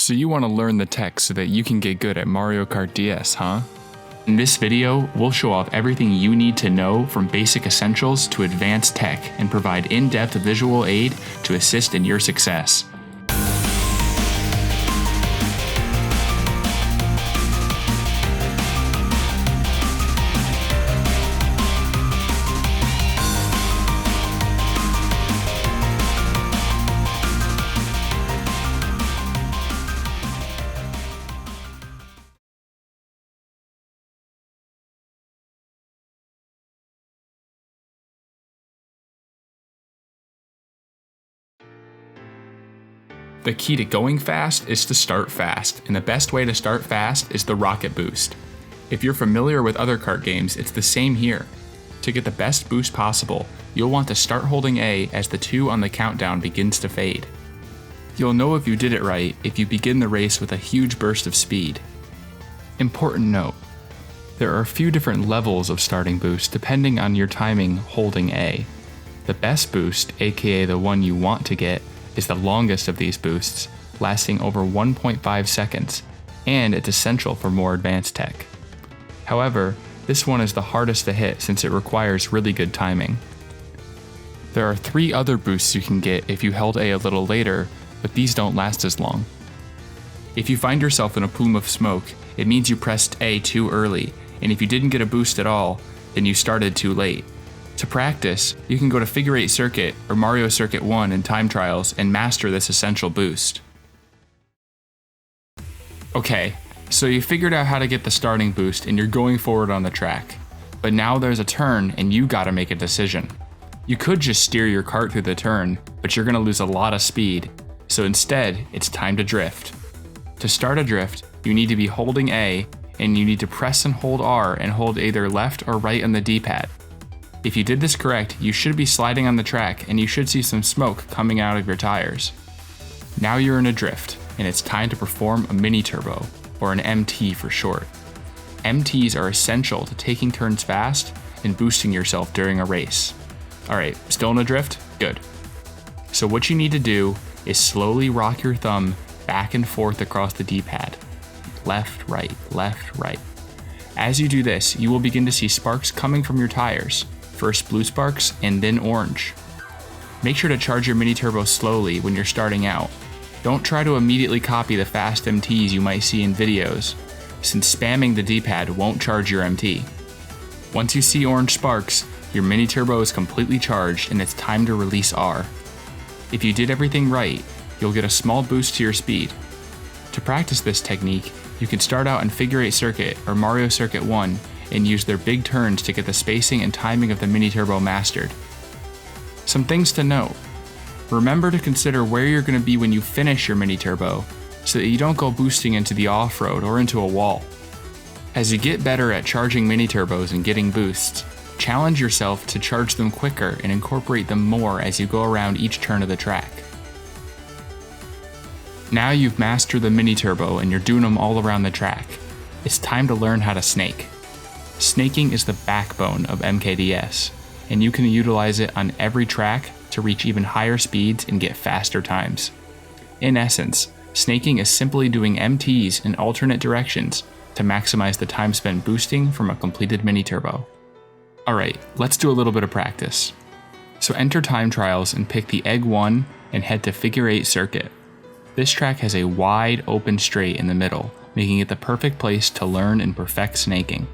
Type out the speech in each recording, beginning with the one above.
So you want to learn the tech so that you can get good at Mario Kart DS, huh? In this video, we'll show off everything you need to know from basic essentials to advanced tech and provide in-depth visual aid to assist in your success. The key to going fast is to start fast, and the best way to start fast is the rocket boost. If you're familiar with other kart games, it's the same here. To get the best boost possible, you'll want to start holding A as the 2 on the countdown begins to fade. You'll know if you did it right if you begin the race with a huge burst of speed. Important note, there are a few different levels of starting boost depending on your timing holding A. The best boost, aka the one you want to get, is the longest of these boosts, lasting over 1.5 seconds, and it's essential for more advanced tech. However, this one is the hardest to hit since it requires really good timing. There are 3 other boosts you can get if you held A little later, but these don't last as long. If you find yourself in a plume of smoke, it means you pressed A too early, and if you didn't get a boost at all, then you started too late. To practice, you can go to Figure 8 Circuit or Mario Circuit 1 in time trials and master this essential boost. Okay, so you figured out how to get the starting boost and you're going forward on the track. But now there's a turn and you gotta make a decision. You could just steer your kart through the turn, but you're gonna lose a lot of speed. So instead, it's time to drift. To start a drift, you need to be holding A, and you need to press and hold R and hold either left or right on the D-pad. If you did this correct, you should be sliding on the track and you should see some smoke coming out of your tires. Now you're in a drift, and it's time to perform a mini turbo, or an MT for short. MTs are essential to taking turns fast and boosting yourself during a race. Alright, still in a drift? Good. So what you need to do is slowly rock your thumb back and forth across the D-pad. Left, right, left, right. As you do this, you will begin to see sparks coming from your tires. First blue sparks, and then orange. Make sure to charge your mini turbo slowly when you're starting out. Don't try to immediately copy the fast MTs you might see in videos, since spamming the D-pad won't charge your MT. Once you see orange sparks, your mini turbo is completely charged and it's time to release R. If you did everything right, you'll get a small boost to your speed. To practice this technique, you can start out in Figure 8 Circuit or Mario Circuit 1 and use their big turns to get the spacing and timing of the mini turbo mastered. Some things to note. Remember to consider where you're going to be when you finish your mini turbo so that you don't go boosting into the off-road or into a wall. As you get better at charging mini turbos and getting boosts, challenge yourself to charge them quicker and incorporate them more as you go around each turn of the track. Now you've mastered the mini turbo and you're doing them all around the track. It's time to learn how to snake. Snaking is the backbone of MKDS, and you can utilize it on every track to reach even higher speeds and get faster times. In essence, snaking is simply doing MTs in alternate directions to maximize the time spent boosting from a completed mini turbo. Alright, let's do a little bit of practice. So enter time trials and pick the Egg 1 and head to Figure 8 Circuit. This track has a wide open straight in the middle, making it the perfect place to learn and perfect snaking.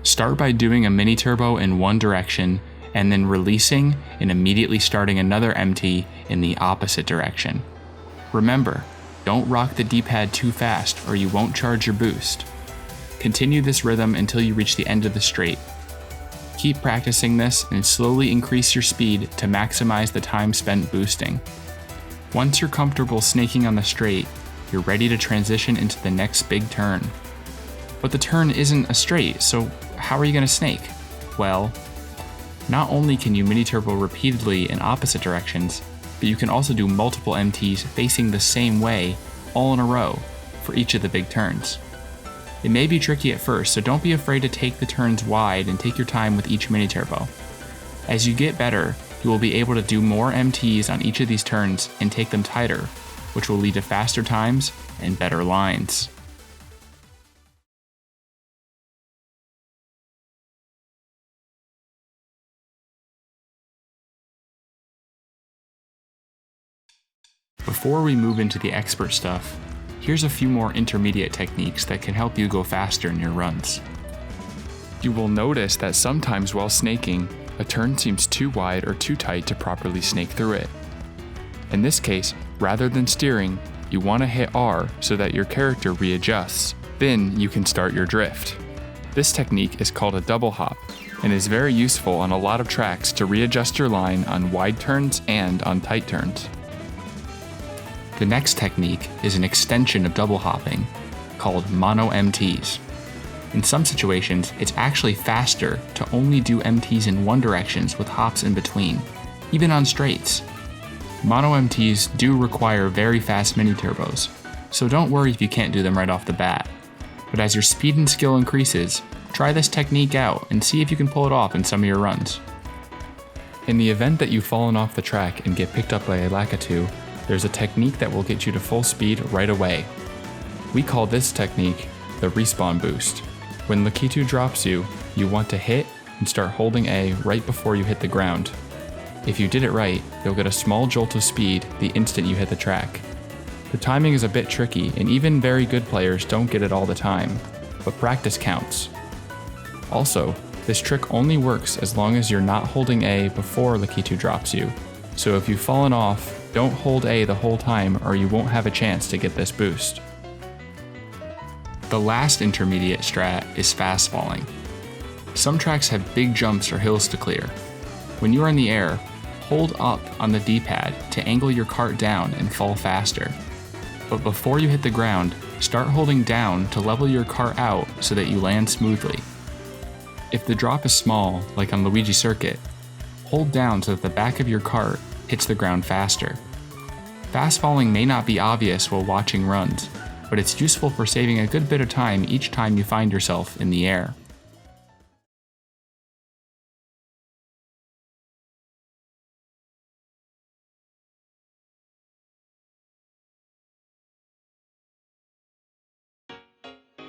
Start by doing a mini turbo in one direction, and then releasing and immediately starting another MT in the opposite direction. Remember, don't rock the D-pad too fast or you won't charge your boost. Continue this rhythm until you reach the end of the straight. Keep practicing this and slowly increase your speed to maximize the time spent boosting. Once you're comfortable snaking on the straight, you're ready to transition into the next big turn. But the turn isn't a straight, so how are you going to snake? Well, not only can you mini turbo repeatedly in opposite directions, but you can also do multiple MTs facing the same way, all in a row, for each of the big turns. It may be tricky at first, so don't be afraid to take the turns wide and take your time with each mini turbo. As you get better, you will be able to do more MTs on each of these turns and take them tighter, which will lead to faster times and better lines. Before we move into the expert stuff, here's a few more intermediate techniques that can help you go faster in your runs. You will notice that sometimes while snaking, a turn seems too wide or too tight to properly snake through it. In this case, rather than steering, you want to hit R so that your character readjusts. Then you can start your drift. This technique is called a double hop and is very useful on a lot of tracks to readjust your line on wide turns and on tight turns. The next technique is an extension of double hopping called mono MTs. In some situations, it's actually faster to only do MTs in one direction with hops in between, even on straights. Mono MTs do require very fast mini turbos, so don't worry if you can't do them right off the bat. But as your speed and skill increases, try this technique out and see if you can pull it off in some of your runs. In the event that you've fallen off the track and get picked up by a Lakitu, there's a technique that will get you to full speed right away. We call this technique the respawn boost. When Lakitu drops you, you want to hit and start holding A right before you hit the ground. If you did it right, you'll get a small jolt of speed the instant you hit the track. The timing is a bit tricky, and even very good players don't get it all the time, but practice counts. Also, this trick only works as long as you're not holding A before Lakitu drops you, so if you've fallen off, don't hold A the whole time or you won't have a chance to get this boost. The last intermediate strat is fast falling. Some tracks have big jumps or hills to clear. When you are in the air, hold up on the D-pad to angle your cart down and fall faster. But before you hit the ground, start holding down to level your cart out so that you land smoothly. If the drop is small, like on Luigi Circuit, hold down so that the back of your cart hits the ground faster. Fast falling may not be obvious while watching runs, but it's useful for saving a good bit of time each time you find yourself in the air.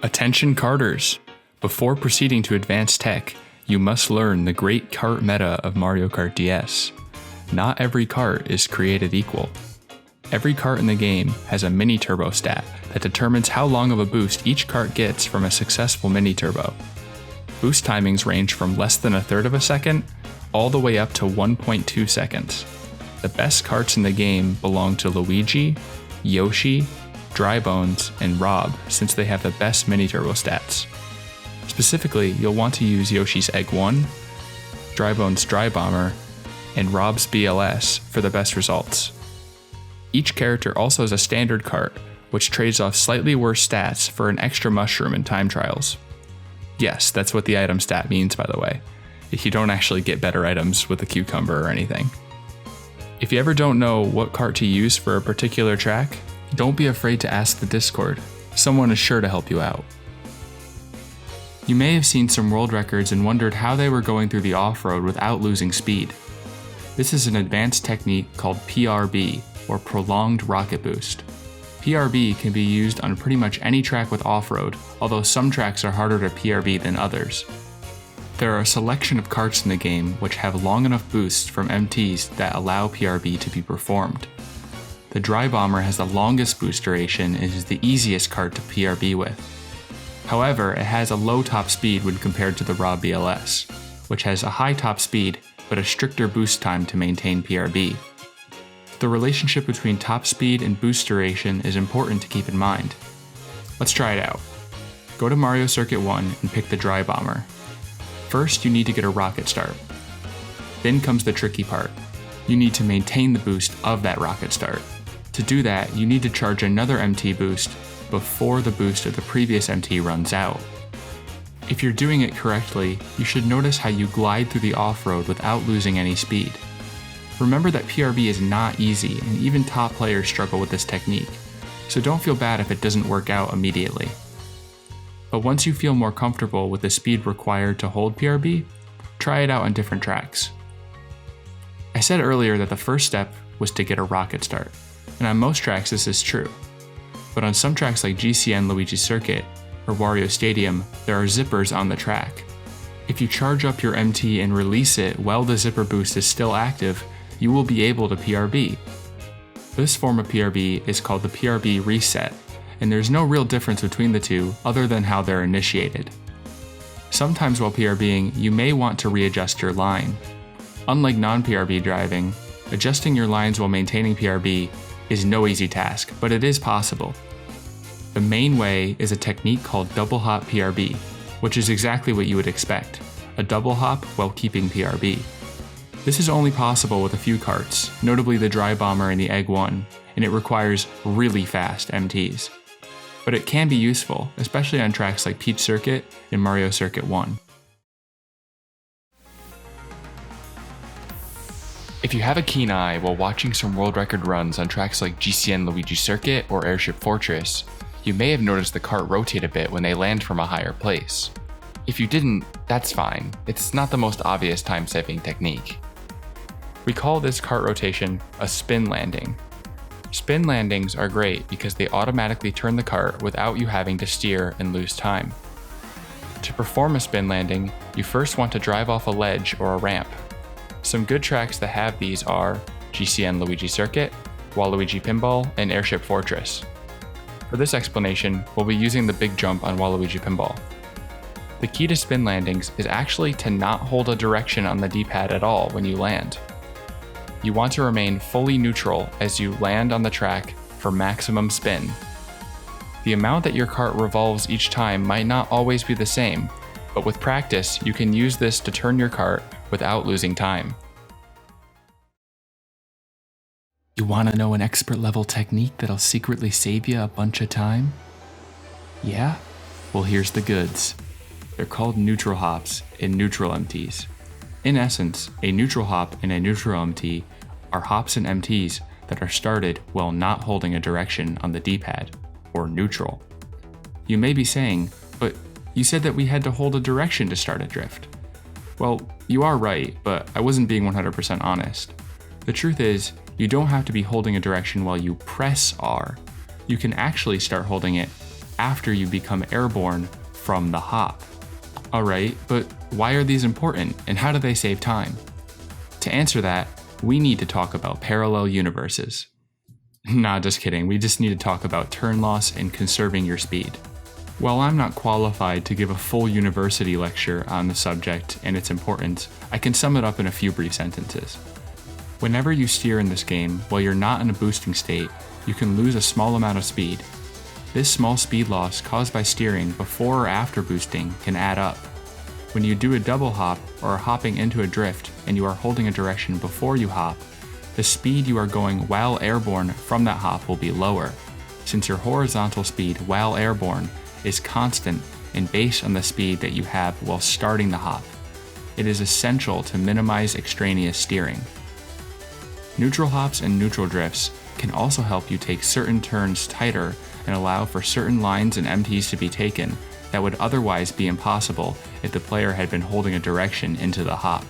Attention karters! Before proceeding to advanced tech, you must learn the great kart meta of Mario Kart DS. Not every kart is created equal. Every kart in the game has a mini turbo stat that determines how long of a boost each kart gets from a successful mini turbo. Boost timings range from less than 1/3 of a second all the way up to 1.2 seconds. The best karts in the game belong to Luigi, Yoshi, Drybones, and Rob since they have the best mini turbo stats. Specifically, you'll want to use Yoshi's Egg 1, Drybones' Dry Bomber, and Rob's BLS for the best results. Each character also has a standard cart, which trades off slightly worse stats for an extra mushroom in time trials. Yes, that's what the item stat means, by the way. You don't actually get better items with a cucumber or anything. If you ever don't know what cart to use for a particular track, don't be afraid to ask the Discord. Someone is sure to help you out. You may have seen some world records and wondered how they were going through the off-road without losing speed. This is an advanced technique called PRB, or Prolonged Rocket Boost. PRB can be used on pretty much any track with off-road, although some tracks are harder to PRB than others. There are a selection of karts in the game which have long enough boosts from MTs that allow PRB to be performed. The Dry Bomber has the longest boost duration and is the easiest kart to PRB with. However, it has a low top speed when compared to the Rob BLS, which has a high top speed but a stricter boost time to maintain PRB. The relationship between top speed and boost duration is important to keep in mind. Let's try it out. Go to Mario Circuit 1 and pick the Dry Bomber. First, you need to get a rocket start. Then comes the tricky part. You need to maintain the boost of that rocket start. To do that, you need to charge another MT boost before the boost of the previous MT runs out. If you're doing it correctly, you should notice how you glide through the off-road without losing any speed. Remember that PRB is not easy, and even top players struggle with this technique, so don't feel bad if it doesn't work out immediately. But once you feel more comfortable with the speed required to hold PRB, try it out on different tracks. I said earlier that the first step was to get a rocket start. And on most tracks this is true. But on some tracks like GCN Luigi Circuit or Wario Stadium, there are zippers on the track. If you charge up your MT and release it while the zipper boost is still active, you will be able to PRB. This form of PRB is called the PRB reset, and there's no real difference between the two other than how they're initiated. Sometimes while PRBing, you may want to readjust your line. Unlike non-PRB driving, adjusting your lines while maintaining PRB is no easy task, but it is possible. The main way is a technique called double hop PRB, which is exactly what you would expect, a double hop while keeping PRB. This is only possible with a few karts, notably the Dry Bomber and the Egg 1, and it requires really fast MTs. But it can be useful, especially on tracks like Peach Circuit and Mario Circuit 1. If you have a keen eye while watching some world record runs on tracks like GCN Luigi Circuit or Airship Fortress, you may have noticed the kart rotate a bit when they land from a higher place. If you didn't, that's fine. It's not the most obvious time-saving technique. We call this kart rotation a spin landing. Spin landings are great because they automatically turn the kart without you having to steer and lose time. To perform a spin landing, you first want to drive off a ledge or a ramp. Some good tracks that have these are GCN Luigi Circuit, Waluigi Pinball, and Airship Fortress. For this explanation, we'll be using the big jump on Waluigi Pinball. The key to spin landings is actually to not hold a direction on the D-pad at all when you land. You want to remain fully neutral as you land on the track for maximum spin. The amount that your kart revolves each time might not always be the same, but with practice, you can use this to turn your kart without losing time. You want to know an expert level technique that'll secretly save you a bunch of time? Yeah? Well, here's the goods. They're called neutral hops and neutral MTs. In essence, a neutral hop and a neutral MT are hops and MTs that are started while not holding a direction on the D-pad, or neutral. You may be saying, but you said that we had to hold a direction to start a drift. Well, you are right, but I wasn't being 100% honest. The truth is, you don't have to be holding a direction while you press R. You can actually start holding it after you become airborne from the hop. Alright, but why are these important and how do they save time? To answer that, we need to talk about parallel universes. Nah, just kidding, we just need to talk about turn loss and conserving your speed. While I'm not qualified to give a full university lecture on the subject and its importance, I can sum it up in a few brief sentences. Whenever you steer in this game, while you're not in a boosting state, you can lose a small amount of speed. This small speed loss caused by steering before or after boosting can add up. When you do a double hop or are hopping into a drift and you are holding a direction before you hop, the speed you are going while airborne from that hop will be lower, since your horizontal speed while airborne is constant and based on the speed that you have while starting the hop. It is essential to minimize extraneous steering. Neutral hops and neutral drifts can also help you take certain turns tighter and allow for certain lines and MTs to be taken that would otherwise be impossible if the player had been holding a direction into the hop.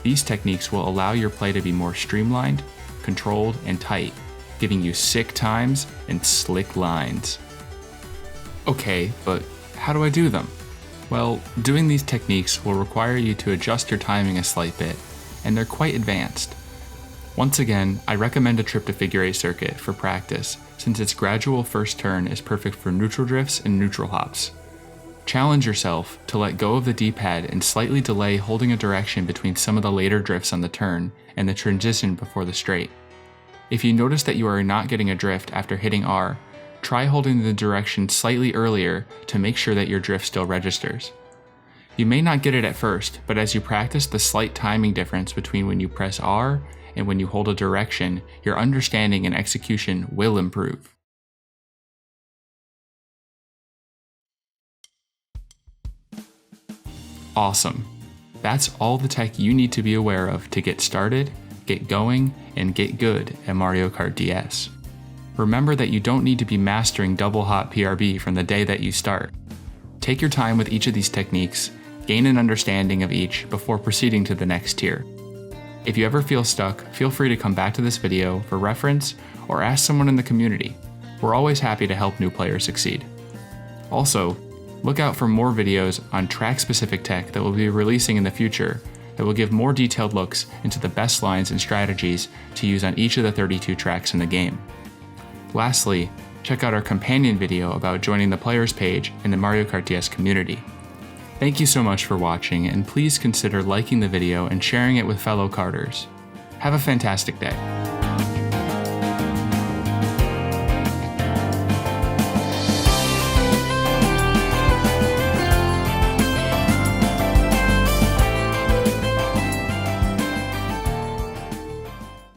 These techniques will allow your play to be more streamlined, controlled, and tight, giving you sick times and slick lines. Okay, but how do I do them? Well, doing these techniques will require you to adjust your timing a slight bit, and they're quite advanced. Once again, I recommend a trip to Figure 8 Circuit for practice, since its gradual first turn is perfect for neutral drifts and neutral hops. Challenge yourself to let go of the D-pad and slightly delay holding a direction between some of the later drifts on the turn and the transition before the straight. If you notice that you are not getting a drift after hitting R, try holding the direction slightly earlier to make sure that your drift still registers. You may not get it at first, but as you practice the slight timing difference between when you press R and when you hold a direction, your understanding and execution will improve. Awesome. That's all the tech you need to be aware of to get started, get going, and get good at Mario Kart DS. Remember that you don't need to be mastering double hop PRB from the day that you start. Take your time with each of these techniques, gain an understanding of each before proceeding to the next tier. If you ever feel stuck, feel free to come back to this video for reference or ask someone in the community. We're always happy to help new players succeed. Also, look out for more videos on track-specific tech that we'll be releasing in the future that will give more detailed looks into the best lines and strategies to use on each of the 32 tracks in the game. Lastly, check out our companion video about joining the players page in the Mario Kart DS community. Thank you so much for watching, and please consider liking the video and sharing it with fellow karters. Have a fantastic day.